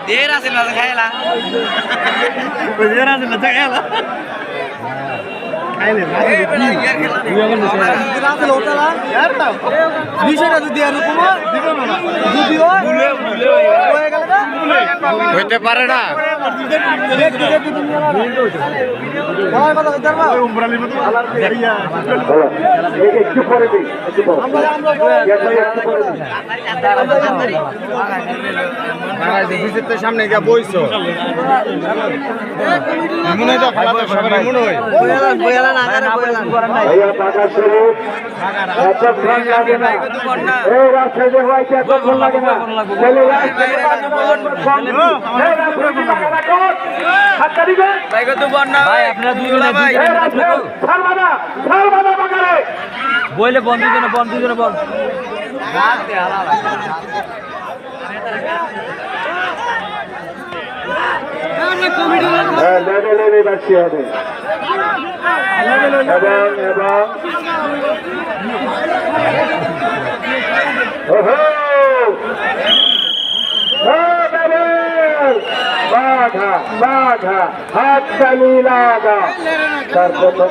देर असेल ना खायला হইতে পারে না সামনে গিয়ে বইছো মনে হয় সবাই মনে হয় বইলে বন্ধু জনে বল বাধা বাধা হাত তালি লাগা তার প্রথম